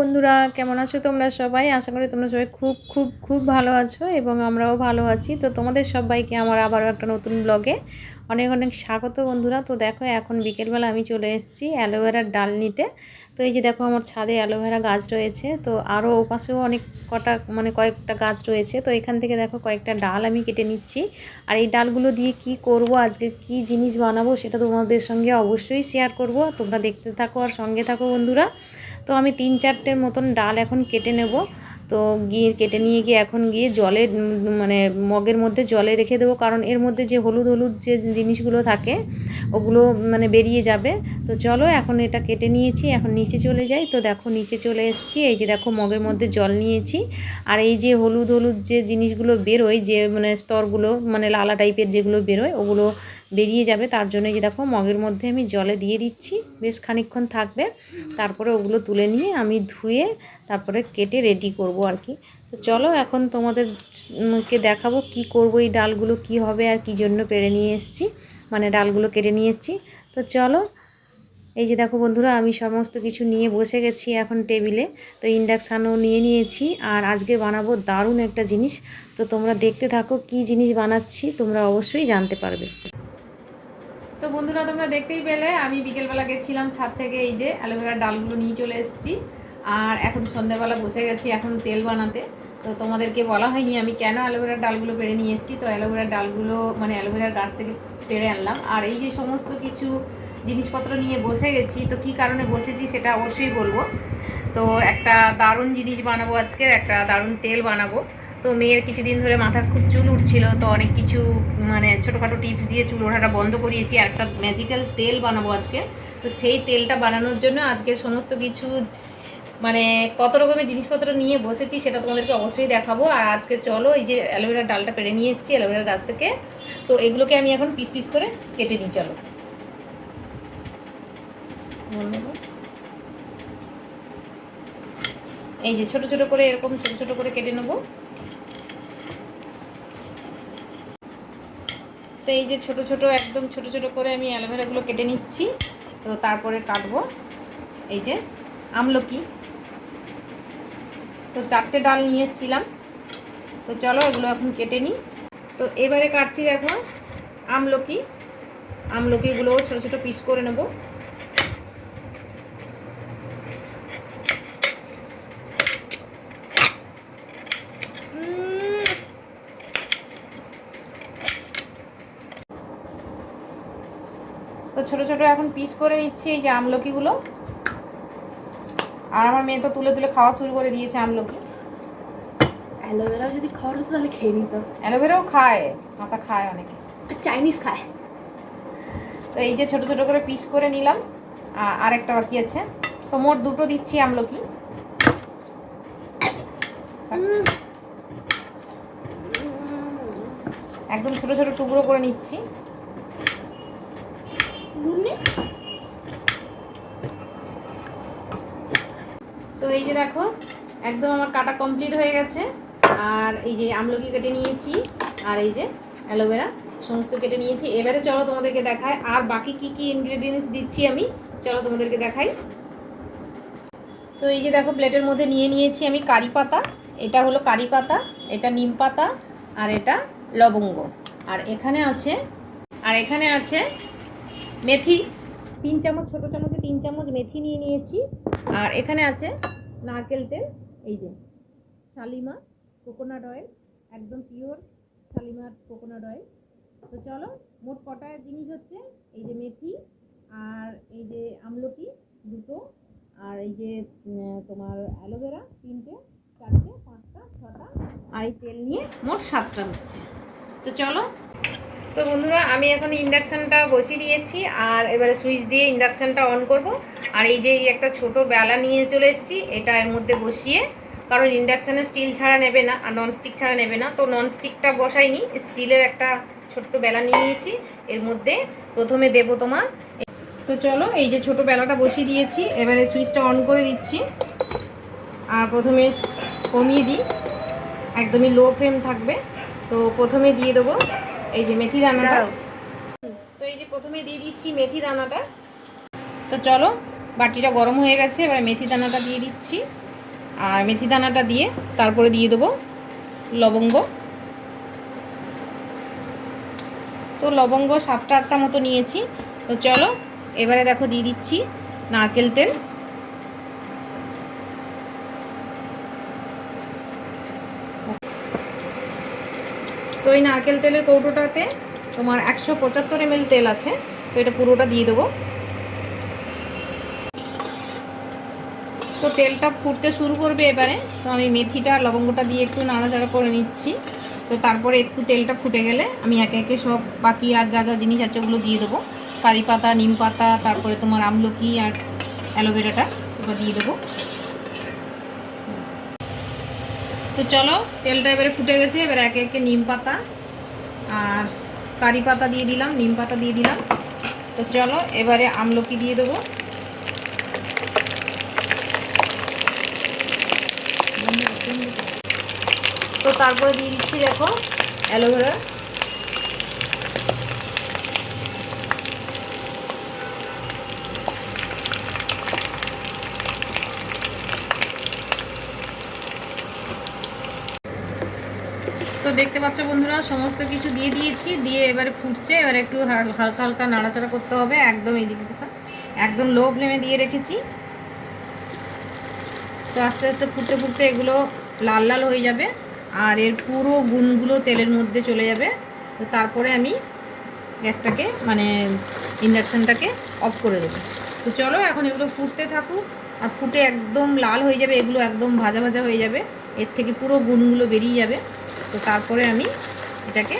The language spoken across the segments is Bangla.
বন্ধুরা, কেমন আছো তোমরা সবাই? আশা করি তোমরা সবাই খুব খুব খুব ভালো আছো এবং আমরাও ভালো আছি। তো তোমাদের সবাইকে আমার আবারও একটা নতুন ব্লগে অনেক অনেক স্বাগত বন্ধুরা। তো দেখো এখন বিকেলবেলা আমি চলে এসেছি অ্যালোভেরার ডাল নিতে। তো এই যে দেখো আমার ছাদে অ্যালোভেরা গাছ রয়েছে, তো আরও ওপাশেও অনেক কয়েকটা গাছ রয়েছে। তো এখান থেকে দেখো কয়েকটা ডাল আমি কেটে নিচ্ছি। আর এই ডালগুলো দিয়ে কি করব, আজকে কি জিনিস বানাবো সেটা তোমাদের সঙ্গে অবশ্যই শেয়ার করব। তোমরা দেখতে থাকো আর সঙ্গে থাকো বন্ধুরা। তো আমি 3-4টের মতন ডাল এখন কেটে নেব। তো কেটে নিয়ে গিয়ে এখন গিয়ে জলে মগের মধ্যে জলে রেখে দেবো, কারণ এর মধ্যে যে হলুদ হলুদ যে জিনিসগুলো থাকে ওগুলো বেরিয়ে যাবে। তো চলো এখন এটা কেটে নিয়েছি, এখন নিচে চলে যাই। তো দেখো নিচে চলে এসেছি, এই যে দেখো মগের মধ্যে জল নিয়েছি। আর এই যে হলুদ হলুদ যে জিনিসগুলো বেরোয়, যে স্তরগুলো লালা টাইপের যেগুলো বেরোয় ওগুলো বেরিয়ে যাবে, তার জন্য যে দেখো মগের মধ্যে আমি জলে দিয়ে দিচ্ছি, বেশ খানিকক্ষণ থাকবে। তারপরে ওগুলো তুলে নিয়ে আমি ধুয়ে তারপরে কেটে রেডি করব আর কি। তো চলো এখন তোমাদেরকে দেখাবো কি করব, এই ডালগুলো কি হবে আর কি জন্য পেড়ে নিয়ে এসেছি, ডালগুলো কেটে নিয়ে এসেছি। তো চলো, এই যে দেখো বন্ধুরা আমি সমস্ত কিছু নিয়ে বসে গেছি এখন টেবিলে। তো ইন্ডাকশানও নিয়ে নিয়েছি, আর আজকে বানাবো দারুণ একটা জিনিস। তো তোমরা দেখতে থাকো কি জিনিস বানাচ্ছি, তোমরা অবশ্যই জানতে পারবে। তো বন্ধুরা তোমরা দেখতেই পেলে আমি বিকেলবেলা গেছিলাম ছাদ থেকে, এই যে অ্যালোভেরার ডালগুলো নিয়ে চলে এসেছি। আর এখন সন্ধ্যাবেলা বসে গেছি এখন তেল বানাতে। তো তোমাদেরকে বলা হয়নি আমি কেন অ্যালোভেরার ডালগুলো পেড়ে নিয়ে এসেছি। তো অ্যালোভেরার ডালগুলো অ্যালোভেরার গাছ থেকে পেড়ে আনলাম। আর এই যে সমস্ত কিছু জিনিসপত্র নিয়ে বসে গেছি, তো কি কারণে বসেছি সেটা অবশ্যই বলবো। তো একটা দারুণ জিনিস বানাবো, আজকের একটা দারুণ তেল বানাবো। তো মেয়ের কিছুদিন ধরে মাথার খুব চুল উঠছিল, তো অনেক কিছু ছোটোখাটো টিপস দিয়ে চুল ওঠাটা বন্ধ করিয়েছি, আর একটা ম্যাজিক্যাল তেল বানাবো আজকে। তো সেই তেলটা বানানোর জন্য আজকে সমস্ত কিছু কত রকমের জিনিসপত্র নিয়ে বসেছি সেটা তোমাদেরকে অবশ্যই দেখাবো। আর আজকে চলো, এই যে অ্যালোভেরার ডালটা পেড়ে নিয়ে এসেছি অ্যালোভেরার গাছ থেকে, তো এগুলোকে আমি এখন পিস পিস করে কেটে নিই। চলো এই যে ছোট ছোট করে এরকম ছোট ছোট করে কেটে নেব। তো এই যে ছোট ছোট একদম ছোট ছোট করে আমি অ্যালোভেরাগুলো কেটে নিচ্ছি। তো তারপরে কাটবো এই যে আমলকি। তো 4টে ডাল নিয়ে এসেছিলাম। তো চলো এগুলো এখন কেটে নিই। তো এবারে কাটছি দেখো আমলকিগুলোও ছোট ছোট পিস করে নেব। তো ছোট ছোট এখন পিস করে নিচ্ছি এই যে আমলকিগুলো। আর আমার মেয়ে তো তুলে তুলে খাওয়া শুরু করে দিয়েছে আমলকি। অ্যালোভেরাও যদি খাওয়ার হতো তাহলে খেয়ে নিত। অ্যালোভেরাও খায়, কাঁচা খায় অনেকে, চাইনিজ খায়। তো এই যে ছোট ছোট করে পিস করে নিলাম, আর একটা বাকি আছে। তো মোট 2টো দিচ্ছি আমলকি। একদম ছোট ছোট টুকরো করে নিচ্ছি। তো এই যে দেখো একদম আমার কাটা কমপ্লিট হয়ে গেছে। আর এই যে আমলকি কেটে নিয়েছি, আর এই যে অ্যালোভেরা সমস্ত কেটে নিয়েছি। এবারে চলো তোমাদেরকে দেখাই আর বাকি কি কি ইনগ্রেডিয়েন্টস দিচ্ছি আমি, চলো তোমাদেরকে দেখাই। তো এই যে দেখো প্লেটের মধ্যে নিয়ে নিয়েছি আমি কারি পাতা, এটা হলো কারি পাতা, এটা নিম পাতা, আর এটা লবঙ্গ। আর এখানে আছে মেথি, 3 চামচ, ছোটো চামচে 3 চামচ মেথি নিয়ে নিয়েছি। আর এখানে আছে নারকেল তেল, এই যে শালিমার কোকোনাট অয়েল, একদম পিওর শালিমার কোকোনাট অয়েল। তো চলো মোট কটা জিনিস হচ্ছে, এই যে মেথি, আর এই যে আমলকি 2টো, আর এই যে তোমার অ্যালোভেরা 3টে, 4টে, 5টা, 6টা, আর এই তেল নিয়ে মোট 7টা হচ্ছে। তো চলো, তো বন্ধুরা আমি এখন ইন্ডাকশানটা বসিয়ে দিয়েছি, আর এবারে সুইচ দিয়ে ইন্ডাকশানটা অন করব। আর এই যে একটা ছোট বেলা নিয়ে চলে এসেছি, এটা এর মধ্যে বসিয়ে, কারণ ইন্ডাকশানে স্টিল ছাড়া নেবে না আর ননস্টিক ছাড়া নেবে না, তো ননস্টিকটা বসাইনি, স্টিলের একটা ছোট্ট বেলা নিয়ে নিয়েছি। এর মধ্যে প্রথমে দেবো তোমার, তো চলো এই যে ছোট বেলাটা বসিয়ে দিয়েছি, এবারে সুইচটা অন করে দিচ্ছি। আর প্রথমে কমিয়ে দিই, একদমই লো ফ্লেম থাকবে। তো প্রথমে দিয়ে দেবো এই যে মেথি দানাটা। তো এই যে প্রথমে দিয়ে দিচ্ছি মেথি দানাটা। তো চলো বাটিটা গরম হয়ে গেছে, এবার মেথি দানাটা দিয়ে দিচ্ছি। আর মেথি দানাটা দিয়ে তারপরে দিয়ে দেবো লবঙ্গ। তো লবঙ্গ 7-8টা মতো নিয়েছি। তো চলো এবারে দেখো দিয়ে দিচ্ছি নারকেল তেল। তো এই নারকেল তেলের কৌটোটাতে তোমার 175 ml তেল আছে। তো এটা পুরোটা দিয়ে দেবো। তো তেলটা ফুটতে শুরু করবে এবারে। তো আমি মেথিটা লবঙ্গটা দিয়ে একটু নাড়াচাড়া করে নিচ্ছি। তো তারপরে একটু তেলটা ফুটে গেলে আমি একে একে সব বাকি আর যা যা জিনিস আছে ওগুলো দিয়ে দেবো। কারি পাতা, নিম পাতা, তারপরে তোমার আমলকি আর অ্যালোভেরাটা ওটা দিয়ে দেবো। তো চলো তেলটা এবারে ফুটে গেছে। এবারে একে একে নিম পাতা আর কারি পাতা দিয়ে দিলাম, নিম পাতা দিয়ে দিলাম। তো চলো এবারে আমলকি দিয়ে দেবো। তো তারপরে দিয়ে দিচ্ছি দেখো অ্যালোভেরা। তো দেখতে পাচ্ছ বন্ধুরা সমস্ত কিছু দিয়ে দিয়েছি, দিয়ে এবারে ফুটছে। এবারে একটু হালকা হালকা নাড়াচাড়া করতে হবে। একদম এইদিকে একদম লো ফ্লেমে দিয়ে রেখেছি। তো আস্তে আস্তে ফুটতে ফুটতে এগুলো লাল লাল হয়ে যাবে আর এর পুরো গুণগুলো তেলের মধ্যে চলে যাবে। তো তারপরে আমি গ্যাসটাকে মানে ইন্ডাকশানটাকে অফ করে দেবো। তো চলো এখন এগুলো ফুটতে থাকুক আর ফুটে একদম লাল হয়ে যাবে, এগুলো একদম ভাজা ভাজা হয়ে যাবে, এর থেকে পুরো গুণগুলো বেরিয়ে যাবে। তো তারপরে আমি এটাকে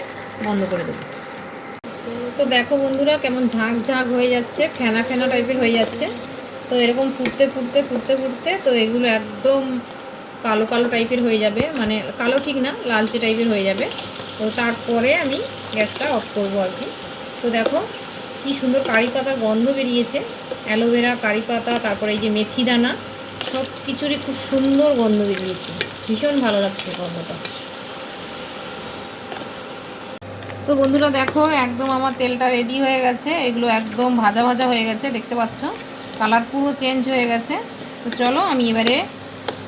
বন্ধ করে দেবো। তো দেখো বন্ধুরা কেমন ঝাঁক ঝাঁক হয়ে যাচ্ছে, ফেনা ফেনা টাইপের হয়ে যাচ্ছে। তো এরকম ফুটতে ফুটতে ফুটতে ফুটতে তো এগুলো একদম কালো কালো টাইপের হয়ে যাবে, মানে কালো ঠিক না, লালচে টাইপের হয়ে যাবে। তো তারপরে আমি গ্যাসটা অফ করবো আর কি। তো দেখো কি সুন্দর কারি পাতার গন্ধ বেরিয়েছে, অ্যালোভেরা, কারি পাতা, তারপরে এই যে মেথি দানা, সব কিছুরই খুব সুন্দর গন্ধ বেরিয়েছে, ভীষণ ভালো লাগছে গন্ধটা। তো বন্ধুরা দেখো একদম আমার তেলটা রেডি হয়ে গেছে, এগুলো একদম ভাজা ভাজা হয়ে গেছে, দেখতে পাচ্ছ কালার পুরো চেঞ্জ হয়ে গেছে। তো চলো আমি এবারে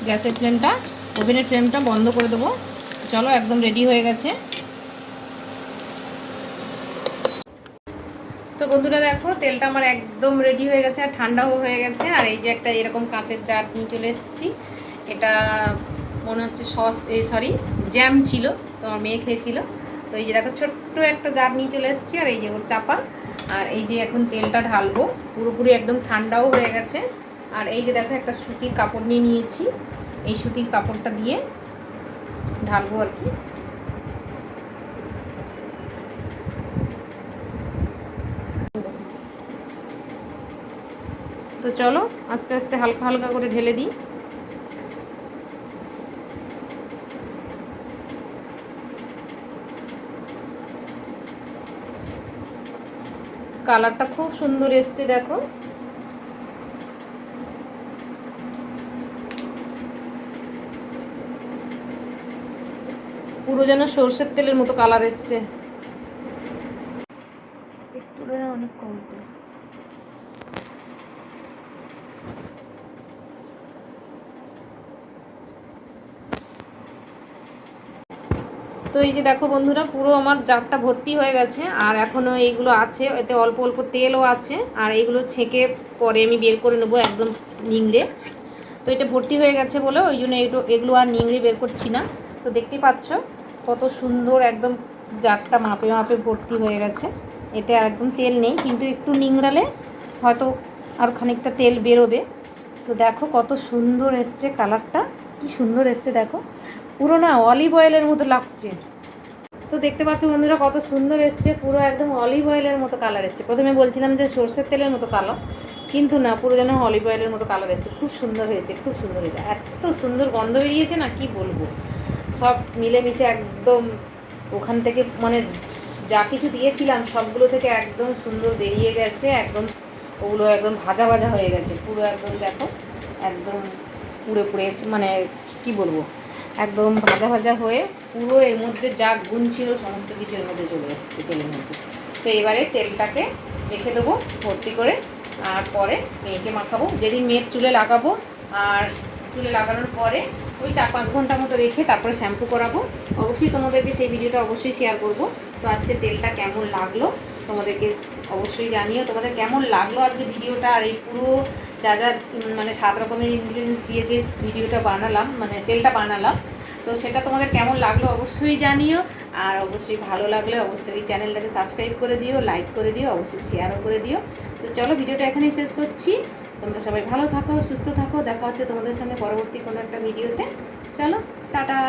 গ্যাসের ফ্লেমটা, ওভেনের ফ্লেমটা বন্ধ করে দেবো। চলো একদম রেডি হয়ে গেছে। তো বন্ধুরা দেখো তেলটা আমার একদম রেডি হয়ে গেছে আর ঠান্ডাও হয়ে গেছে। আর এই যে একটা এরকম কাঁচের জার নিয়ে চলে এসেছি, এটা মনে হচ্ছে সস সরি জ্যাম ছিল, তো আমার মেয়ে খেয়েছিল। তো এই যে দেখো ছোট্ট একটা জার নিয়ে চলে এসেছি আর এই যে ওর চাপা। আর এই যে এখন তেলটা ঢালবো, পুরোপুরি একদম ঠান্ডাও হয়ে গেছে। আর এই যে দেখো একটা সুতির কাপড় নিয়ে নিয়েছি, এই সুতির কাপড়টা দিয়ে ঢালবো আর কি। তো চলো আস্তে আস্তে হালকা হালকা করে ঢেলে দিই। কালারটা খুব সুন্দর এসছে দেখো। পুরো যেন সর্ষের তেলের মতো কালার এসছে। অনেক কম। তো এই যে দেখো বন্ধুরা পুরো আমার জারটা ভর্তি হয়ে গেছে আর এখনও এইগুলো আছে, এতে অল্প অল্প তেলও আছে। আর এইগুলো ছেঁকে পরে আমি বের করে নেবো একদম নিংড়ে। তো এটা ভর্তি হয়ে গেছে বলে ওই জন্য এগুলো আর নিংড়ে বের করছি না। তো দেখতেই পাচ্ছ কত সুন্দর একদম জারটা মাপে মাপে ভর্তি হয়ে গেছে। এতে আর একদম তেল নেই, কিন্তু একটু নিংড়ালে হয়তো আর খানিকটা তেল বেরোবে। তো দেখো কত সুন্দর এসছে কালারটা, কি সুন্দর এসছে দেখো, পুরো না অলিভ অয়েলের মতো লাগছে। তো দেখতে পাচ্ছ বন্ধুরা কত সুন্দর এসছে, পুরো একদম অলিভ অয়েলের মতো কালার এসছে। প্রথমে বলছিলাম যে সর্ষের তেলের মতো কালার, কিন্তু না, পুরো যেন অলিভ অয়েলের মতো কালার এসছে। খুব সুন্দর হয়েছে, খুব সুন্দর হয়েছে, এত সুন্দর গন্ধ বেরিয়েছে না কি বলবো। সব মিলেমিশে একদম ওখান থেকে মানে যা কিছু দিয়েছিলাম সবগুলো থেকে একদম সুন্দর বেরিয়ে গেছে, একদম ওগুলো একদম ভাজা ভাজা হয়ে গেছে পুরো, একদম দেখো একদম পুড়ে পুড়ে মানে কি বলবো, একদম ভাজা ভাজা হয়ে পুরো এর মধ্যে যা গুণ ছিল সমস্ত কিছু এর মধ্যে চলে এসেছে তেলের মধ্যে। তো এবারে তেলটাকে রেখে দেবো ভর্তি করে, আর পরে মেয়েকে মাখাবো, যেদিন মেয়ের চুলে লাগাবো আর চুলে লাগানোর পরে ওই 4-5 ঘন্টা মতো রেখে তারপরে শ্যাম্পু করাবো। অবশ্যই তোমাদেরকে সেই ভিডিওটা অবশ্যই শেয়ার করব। তো আজকে তেলটা কেমন লাগলো তোমাদেরকে অবশ্যই জানিও, তোমাদের কেমন লাগলো আজকে ভিডিওটা। আর এই পুরো যা যা মানে 7 রকমের ইনগ্রিডিয়েন্টস দিয়ে যে ভিডিওটা বানালাম, মানে তেলটা বানালাম, তো সেটা তোমাদের কেমন লাগলো অবশ্যই জানিও। আর অবশ্যই ভালো লাগলে অবশ্যই চ্যানেলটাকে সাবস্ক্রাইব করে দিও, লাইক করে দিও, অবশ্যই শেয়ারও করে দিও। তো চলো ভিডিওটা এখানেই শেষ করছি। তোমরা সবাই ভালো থাকো, সুস্থ থাকো, দেখা হচ্ছে তোমাদের সঙ্গে পরবর্তী কোনো একটা ভিডিওতে। চলো টাটা।